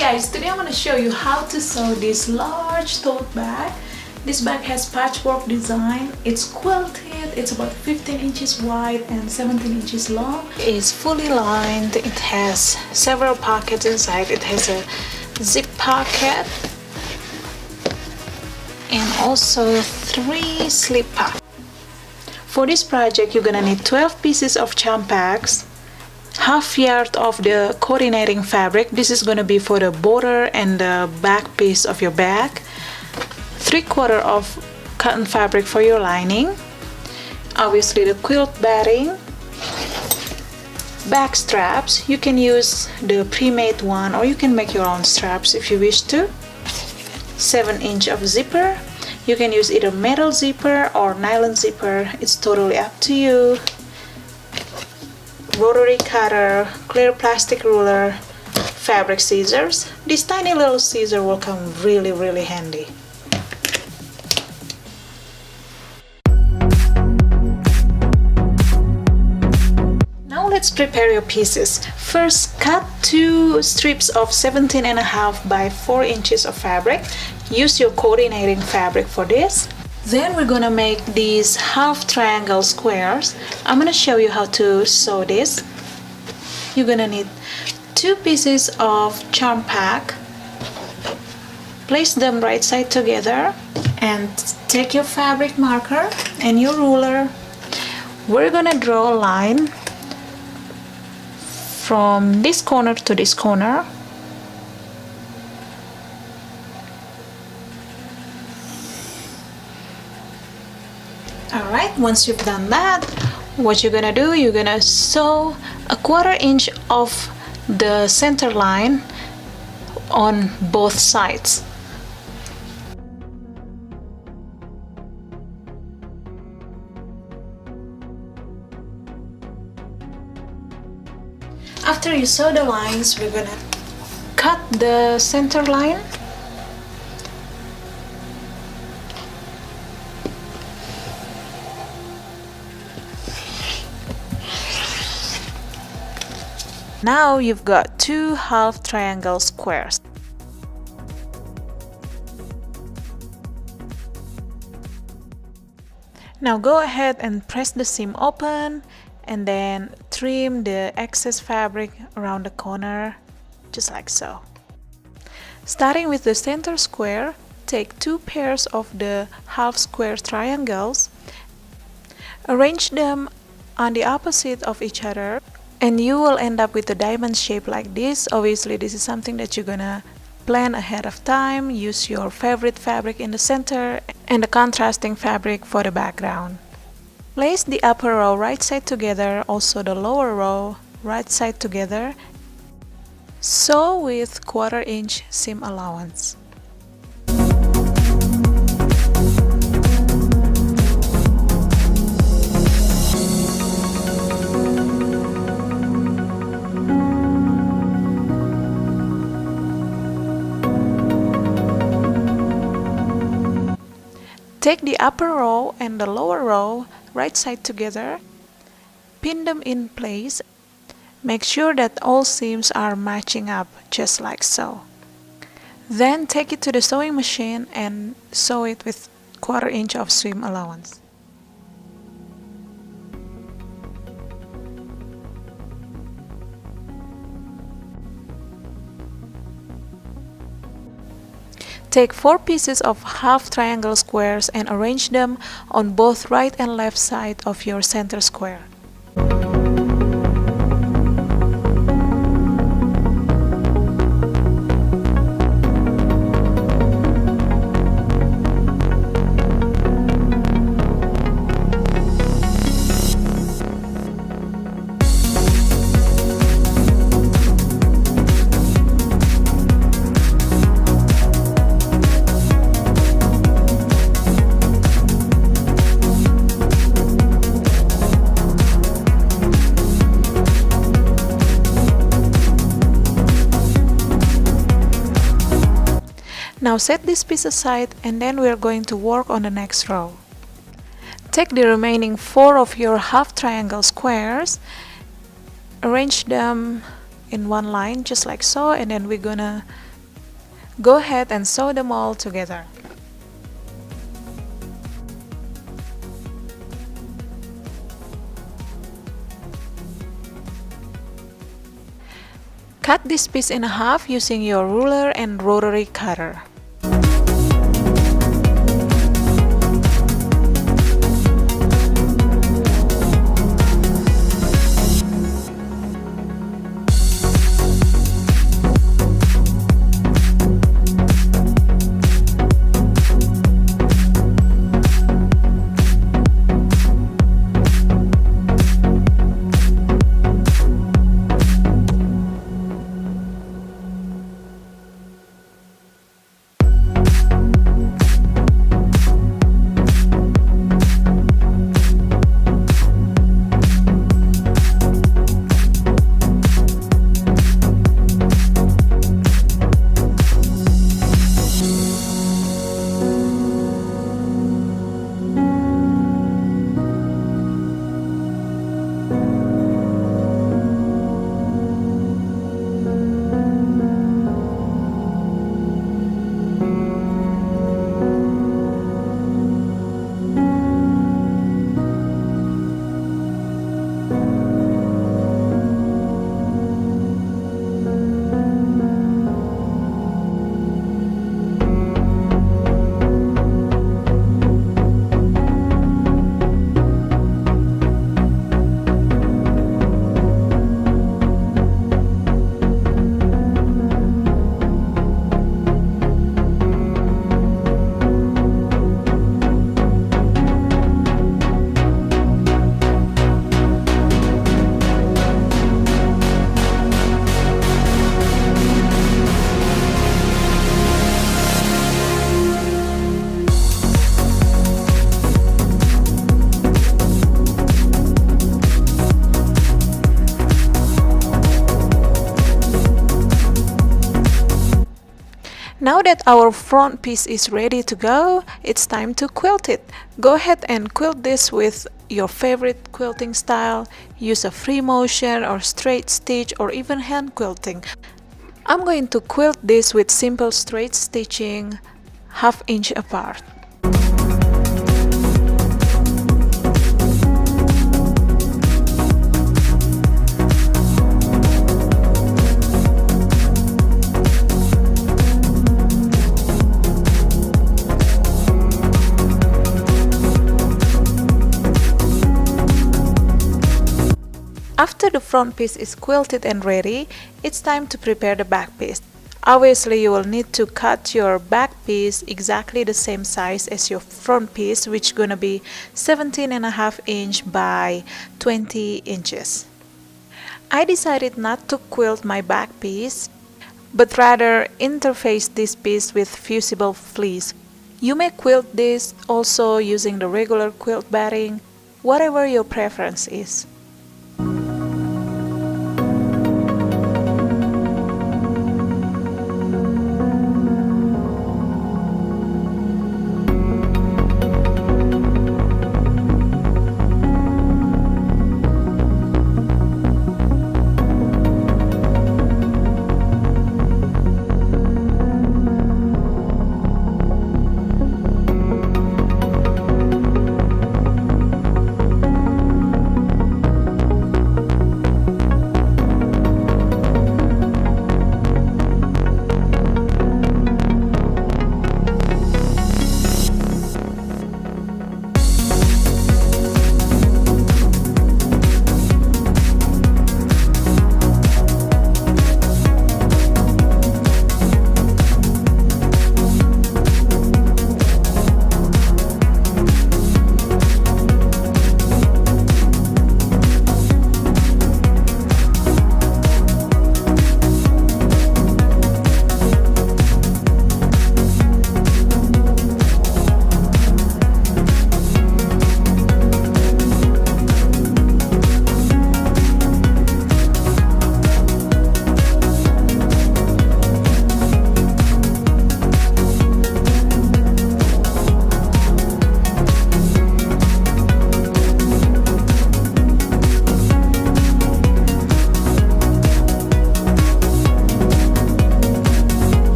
guys, today I'm going to show you how to sew this large tote bag. This bag has patchwork design. It's quilted. It's about 15 inches wide and 17 inches long. It's fully lined. It has several pockets inside. It has a zip pocket and also 3 slip pockets. For this project, you're gonna need 12 pieces of Champax, half yard of the coordinating fabric. This is gonna be for the border and the back piece of your bag. 3/4 of cotton fabric for your lining. Obviously the quilt batting. Back straps. You can use the pre-made one or you can make your own straps if you wish to. 7-inch of zipper. You can use either metal zipper or nylon zipper. It's totally up to you. Rotary cutter, clear plastic ruler, fabric scissors. This tiny little scissor will come really handy. Now let's prepare your pieces. First, cut 2 strips of 17.5 by 4 inches of fabric. Use your coordinating fabric for this. Then we're gonna make these half triangle squares. I'm gonna show you how to sew this. You're gonna need 2 pieces of charm pack. Place them right side together and take your fabric marker and your ruler. We're gonna draw a line from this corner to this corner. Alright, once you've done that, what you're gonna do, you're gonna sew 1/4 inch of the center line on both sides. After you sew the lines, we're gonna cut the center line. Now you've got 2 half triangle squares. Now go ahead and press the seam open and then trim the excess fabric around the corner, just like so. Starting with the center square, take 2 pairs of the half square triangles, arrange them on the opposite of each other, and you will end up with a diamond shape like this. Obviously, this is something that you're gonna plan ahead of time. Use your favorite fabric in the center and the contrasting fabric for the background. Place the upper row right side together, also the lower row right side together. Sew with 1/4 inch seam allowance. Take the upper row and the lower row right side together, pin them in place. Make sure that all seams are matching up, just like so. Then take it to the sewing machine and sew it with 1/4 inch of seam allowance. Take 4 pieces of half triangle squares and arrange them on both right and left side of your center square. Now set this piece aside and then we're going to work on the next row. Take the remaining 4 of your half triangle squares, arrange them in one line just like so, and then we're gonna Go ahead and sew them all together. Cut this piece in half using your ruler and rotary cutter. Now that our front piece is ready to go, it's time to quilt it. Go ahead and quilt this with your favorite quilting style. Use a free motion or straight stitch or even hand quilting. I'm going to quilt this with simple straight stitching, 1/2 inch apart. After the front piece is quilted and ready, it's time to prepare the back piece. Obviously, you will need to cut your back piece exactly the same size as your front piece, which is gonna be 17.5 inch by 20 inches. I decided not to quilt my back piece, but rather interface this piece with fusible fleece. You may quilt this also using the regular quilt batting, whatever your preference is.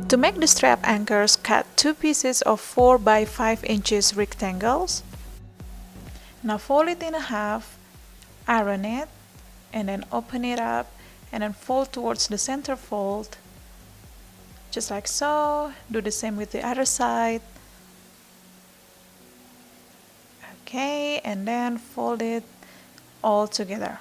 To make the strap anchors, cut 2 pieces of 4 by 5 inches rectangles. Now fold it in half, iron it, and then open it up, and then fold towards the center fold, just like so. Do the same with the other side. Okay, and then fold it all together.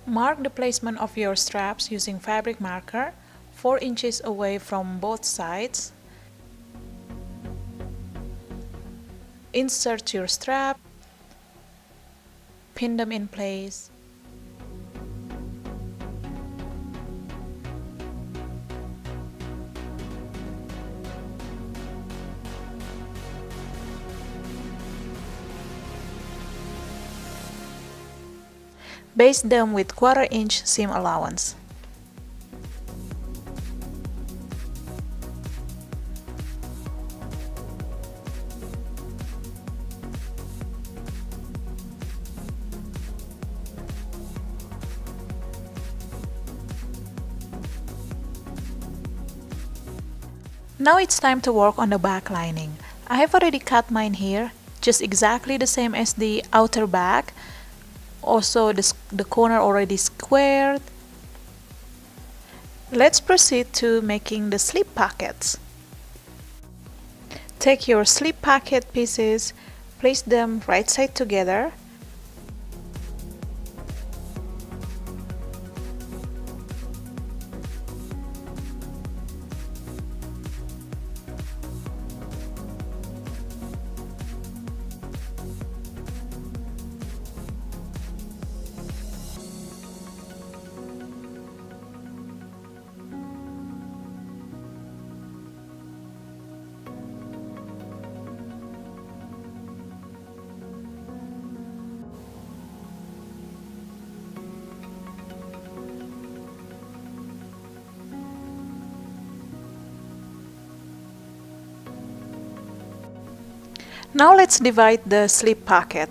Mark the placement of your straps using fabric marker 4 inches away from both sides. Insert your strap, pin them in place. Baste them with 1/4 inch seam allowance. Now it's time to work on the back lining. I have already cut mine here, just exactly the same as the outer back. Also the corner already squared. Let's proceed to making the slip pockets. Take your slip pocket pieces, place them right side together. Now let's divide the slip pocket.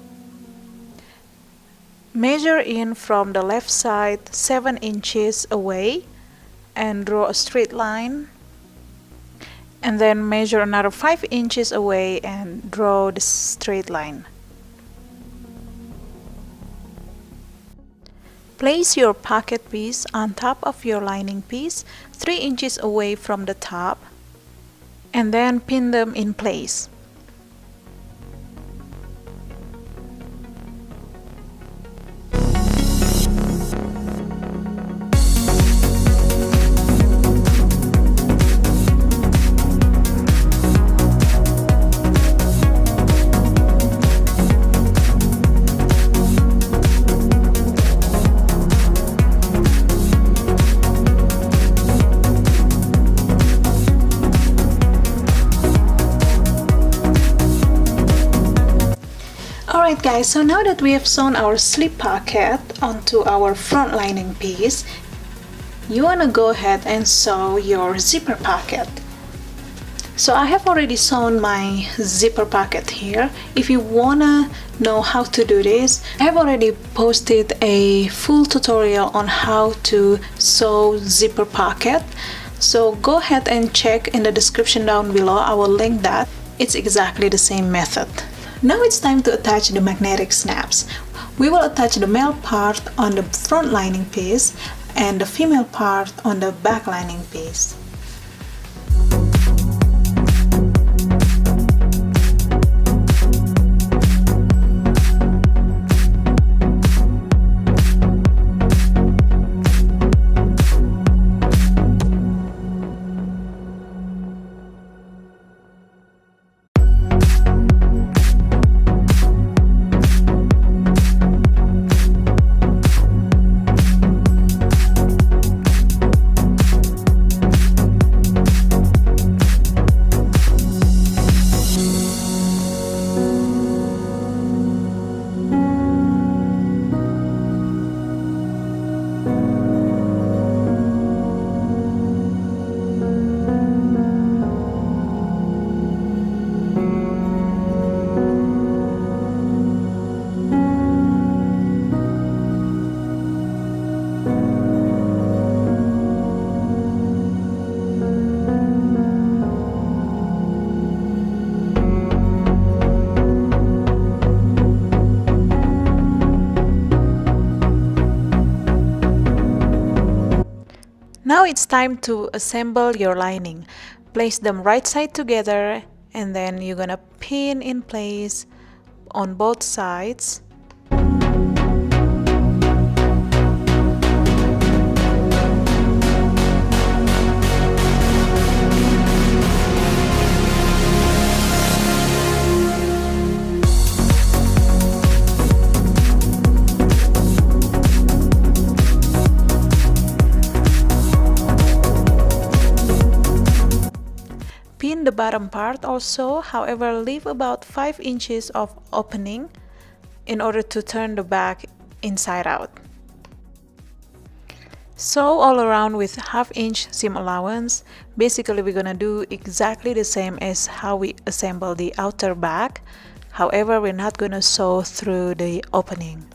Measure in from the left side 7 inches away and draw a straight line. And then measure another 5 inches away and draw the straight line. Place your pocket piece on top of your lining piece 3 inches away from the top, and then pin them in place. Alright guys, so now that we have sewn our slip pocket onto our front lining piece, you want to go ahead and sew your zipper pocket. So I have already sewn my zipper pocket here. If you want to know how to do this, I have already posted a full tutorial on how to sew zipper pocket. So go ahead and check in the description down below. I will link that. It's exactly the same method. Now it's time to attach the magnetic snaps. We will attach the male part on the front lining piece and the female part on the back lining piece. it's time to assemble your lining. Place them right side together and then you're gonna pin in place on both sides. Pin the bottom part also, however leave about 5 inches of opening in order to turn the back inside out. Sew all around with 1/2 inch seam allowance. Basically we're gonna do exactly the same as how we assemble the outer back, however we're not gonna sew through the opening.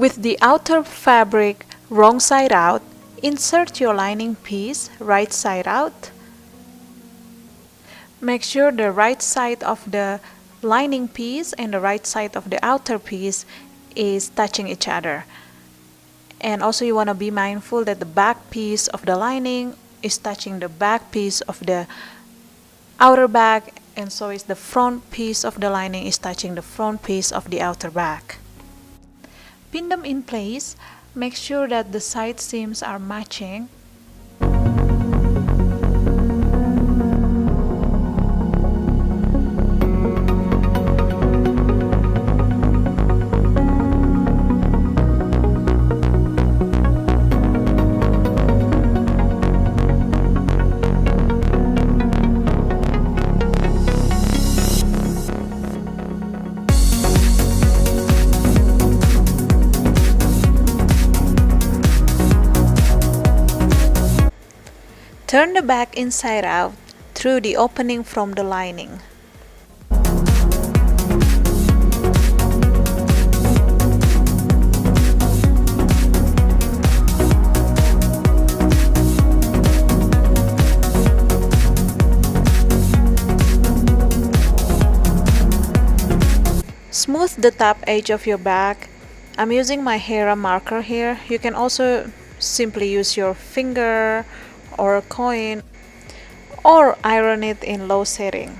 With the outer fabric wrong side out, insert your lining piece right side out. Make sure the right side of the lining piece and the right side of the outer piece is touching each other. And also you want to be mindful that the back piece of the lining is touching the back piece of the outer back, and so is the front piece of the lining is touching the front piece of the outer back. Pin them in place. Make sure that the side seams are matching. Turn the back inside out through the opening from the lining. Smooth the top edge of your back. I'm using my Hera marker here. You can also simply use your finger or a coin or iron it in low setting.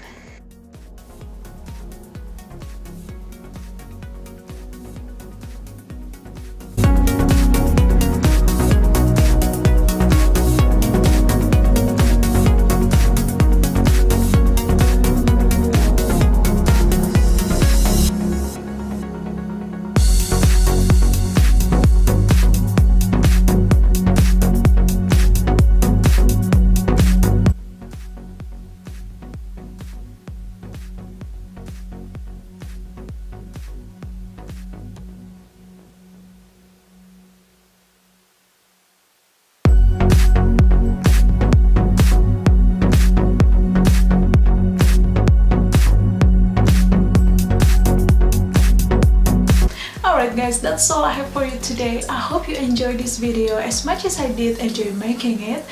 Alright guys, that's all I have for you today. I hope you enjoyed this video as much as I did enjoy making it.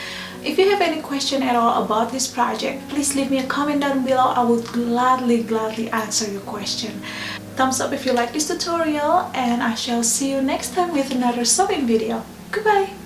If you have any question at all about this project, please leave me a comment down below. I would gladly answer your question. Thumbs up if you like this tutorial, and I shall see you next time with another sewing video. Goodbye!